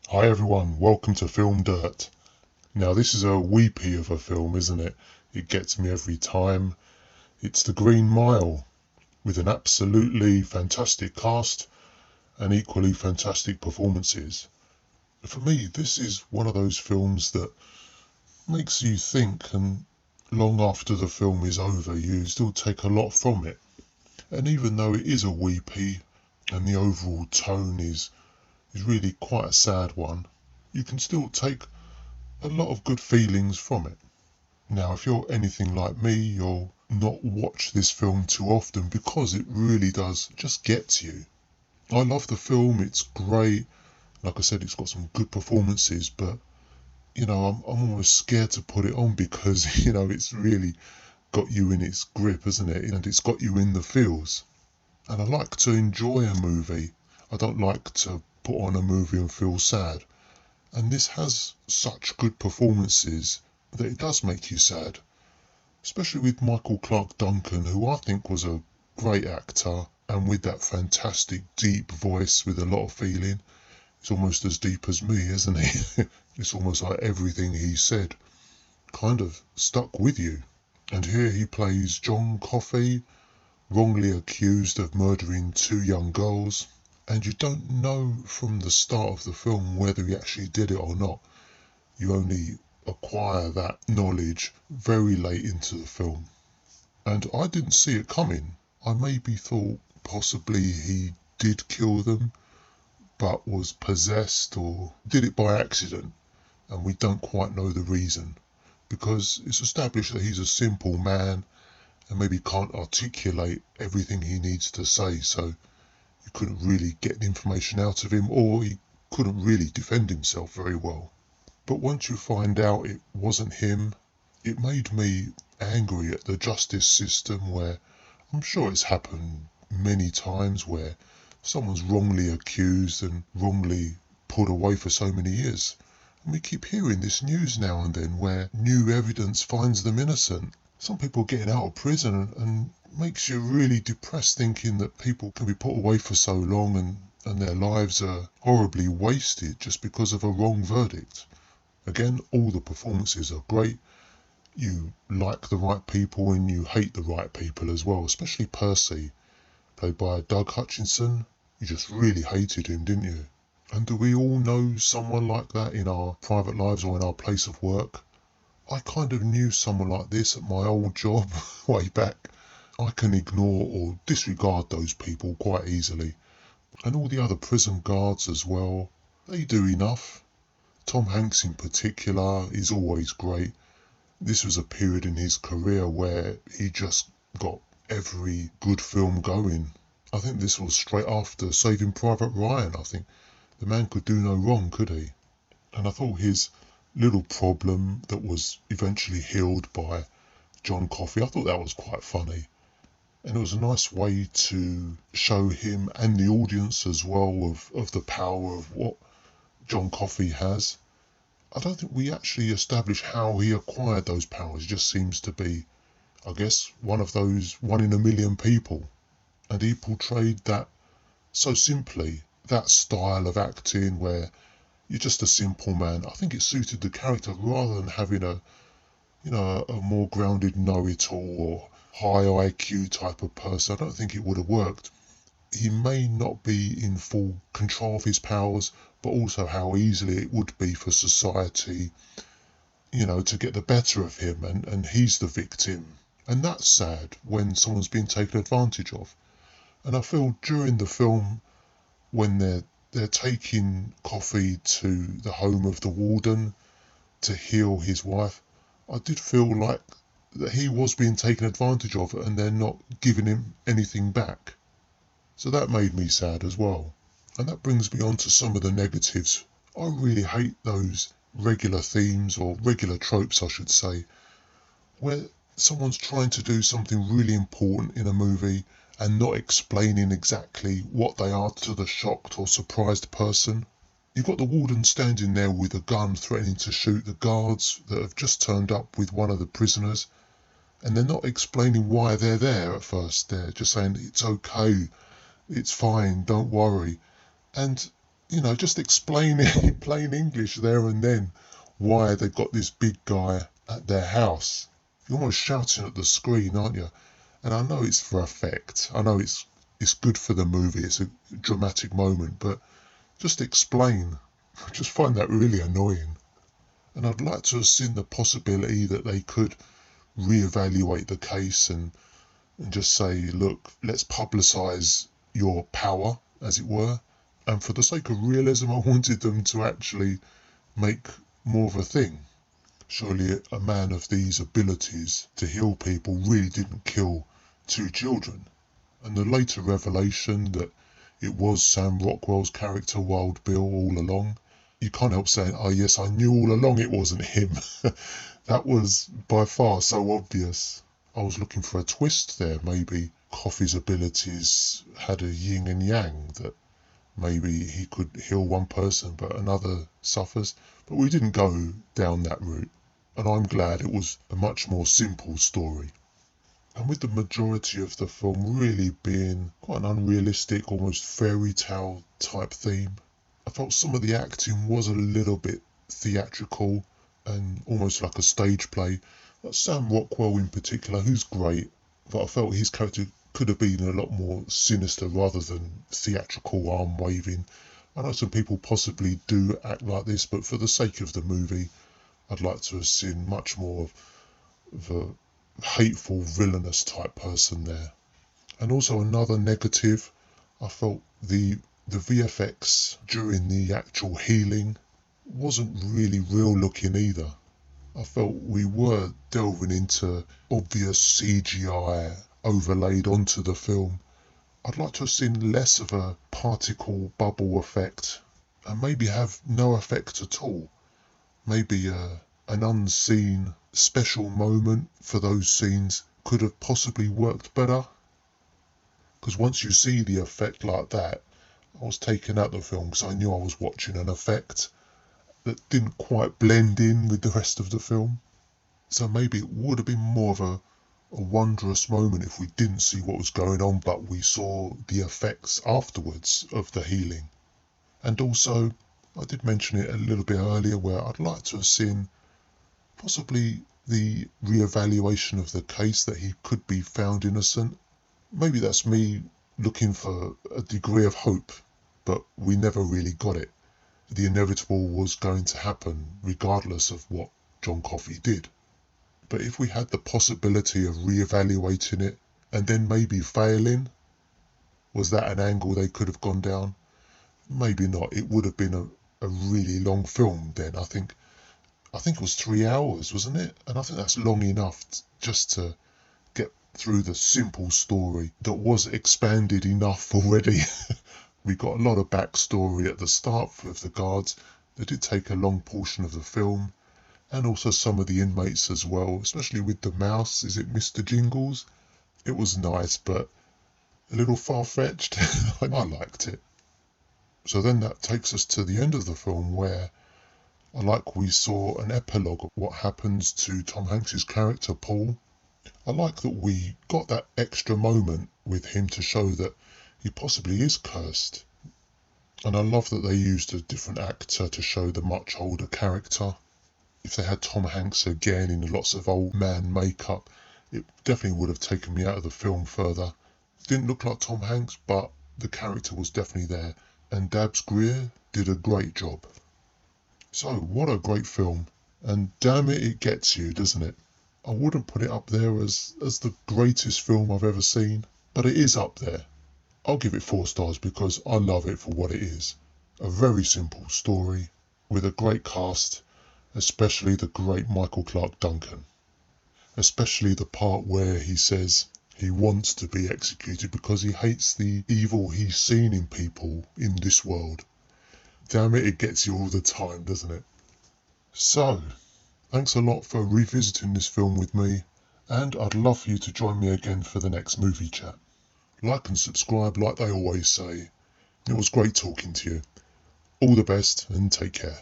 Hi everyone, welcome to FilmDirt. Now this is a weepy of a film, isn't it? It gets me every time. It's The Green Mile, with an absolutely fantastic cast and equally fantastic performances. For me, this is one of those films that makes you think, and long after the film is over, you still take a lot from it. And even though it is a weepy, and the overall tone is really quite a sad one, you can still take a lot of good feelings from it. Now, if you're anything like me, you'll not watch this film too often because it really does just get to you. I love the film, it's great. Like I said, it's got some good performances, but I'm almost scared to put it on because, it's really got you in its grip, isn't it? And it's got you in the feels. And I like to enjoy a movie. I don't like to put on a movie and feel sad. And this has such good performances that it does make you sad, especially with Michael Clarke Duncan, who I think was a great actor, and with that fantastic deep voice with a lot of feeling. It's almost as deep as me, isn't he? It's almost like everything he said kind of stuck with you. And here he plays John Coffey, wrongly accused of murdering two young girls, and you don't know from the start of the film whether he actually did it or not. You only acquire that knowledge very late into the film. And I didn't see it coming. I maybe thought possibly he did kill them, but was possessed or did it by accident, and we don't quite know the reason. Because it's established that he's a simple man and maybe can't articulate everything he needs to say, so you couldn't really get the information out of him, or he couldn't really defend himself very well. But once you find out it wasn't him, it made me angry at the justice system, where I'm sure it's happened many times where someone's wrongly accused and wrongly put away for so many years. And we keep hearing this news now and then where new evidence finds them innocent. Some people getting out of prison and makes you really depressed thinking that people can be put away for so long and their lives are horribly wasted just because of a wrong verdict. Again, all the performances are great. You like the right people and you hate the right people as well, especially Percy, played by Doug Hutchison. You just really hated him, didn't you? And do we all know someone like that in our private lives or in our place of work? I kind of knew someone like this at my old job way back. I can ignore or disregard those people quite easily. And all the other prison guards as well, they do enough. Tom Hanks in particular is always great. This was a period in his career where he just got every good film going. I think this was straight after Saving Private Ryan. I think the man could do no wrong, could he? And I thought his little problem that was eventually healed by John Coffey, I thought that was quite funny. And it was a nice way to show him and the audience as well of the power of what John Coffey has. I don't think we actually establish how he acquired those powers. It just seems to be, I guess, one of those one in a million people. And he portrayed that so simply, that style of acting where you're just a simple man. I think it suited the character rather than having a more grounded know-it-all or high IQ type of person. I don't think it would have worked. He may not be in full control of his powers, but also how easily it would be for society, to get the better of him, and he's the victim. And that's sad when someone's being taken advantage of. And I feel during the film, when they're taking Coffey to the home of the warden to heal his wife, I did feel like that he was being taken advantage of and they're not giving him anything back. So that made me sad as well. And that brings me on to some of the negatives. I really hate those regular themes, or regular tropes I should say, where someone's trying to do something really important in a movie and not explaining exactly what they are to the shocked or surprised person. You've got the warden standing there with a gun threatening to shoot the guards that have just turned up with one of the prisoners, and they're not explaining why they're there at first. They're just saying, it's okay, it's fine, don't worry. And, just explaining in plain English there and then why they've got this big guy at their house. You're almost shouting at the screen, aren't you? And I know it's for effect. I know it's good for the movie. It's a dramatic moment, but just explain. I just find that really annoying. And I'd like to have seen the possibility that they could reevaluate the case and just say, look, let's publicise your power, as it were. And for the sake of realism, I wanted them to actually make more of a thing. Surely a man of these abilities to heal people really didn't kill 2 children. And the later revelation that it was Sam Rockwell's character, Wild Bill, all along, you can't help saying, oh yes, I knew all along it wasn't him. That was by far so obvious. I was looking for a twist there. Maybe Coffey's abilities had a yin and yang, that maybe he could heal one person but another suffers. But we didn't go down that route. And I'm glad it was a much more simple story. And with the majority of the film really being quite an unrealistic, almost fairy tale type theme, I felt some of the acting was a little bit theatrical and almost like a stage play. Like Sam Rockwell in particular, who's great, but I felt his character could have been a lot more sinister rather than theatrical arm waving. I know some people possibly do act like this, but for the sake of the movie, I'd like to have seen much more of a hateful, villainous type person there. And also another negative, I felt the VFX during the actual healing wasn't really real looking either. I felt we were delving into obvious CGI overlaid onto the film. I'd like to have seen less of a particle bubble effect and maybe have no effect at all. Maybe an unseen special moment for those scenes could have possibly worked better. Because once you see the effect like that, I was taken out of the film because I knew I was watching an effect that didn't quite blend in with the rest of the film. So maybe it would have been more of a wondrous moment if we didn't see what was going on, but we saw the effects afterwards of the healing. And also, I did mention it a little bit earlier, where I'd like to have seen possibly the re-evaluation of the case, that he could be found innocent. Maybe that's me looking for a degree of hope, but we never really got it. The inevitable was going to happen regardless of what John Coffey did. But if we had the possibility of re-evaluating it and then maybe failing, was that an angle they could have gone down? Maybe not. It would have been a really long film then. I think it was 3 hours, wasn't it? And I think that's long enough just to get through the simple story that was expanded enough already. We got a lot of backstory at the start of the guards. They did take a long portion of the film, and also some of the inmates as well, especially with the mouse. Is it Mr. Jingles? It was nice, but a little far-fetched. I liked it. So then that takes us to the end of the film, where we saw an epilogue of what happens to Tom Hanks's character, Paul. I like that we got that extra moment with him to show that he possibly is cursed. And I love that they used a different actor to show the much older character. If they had Tom Hanks again in lots of old man makeup, it definitely would have taken me out of the film further. It didn't look like Tom Hanks, but the character was definitely there. And Dabs Greer did a great job. So, what a great film. And damn it, it gets you, doesn't it? I wouldn't put it up there as the greatest film I've ever seen, but it is up there. I'll give it 4 stars because I love it for what it is. A very simple story with a great cast, especially the great Michael Clarke Duncan. Especially the part where he says he wants to be executed because he hates the evil he's seen in people in this world. Damn it, it gets you all the time, doesn't it? So, thanks a lot for revisiting this film with me, and I'd love for you to join me again for the next movie chat. Like and subscribe like they always say. It was great talking to you. All the best and take care.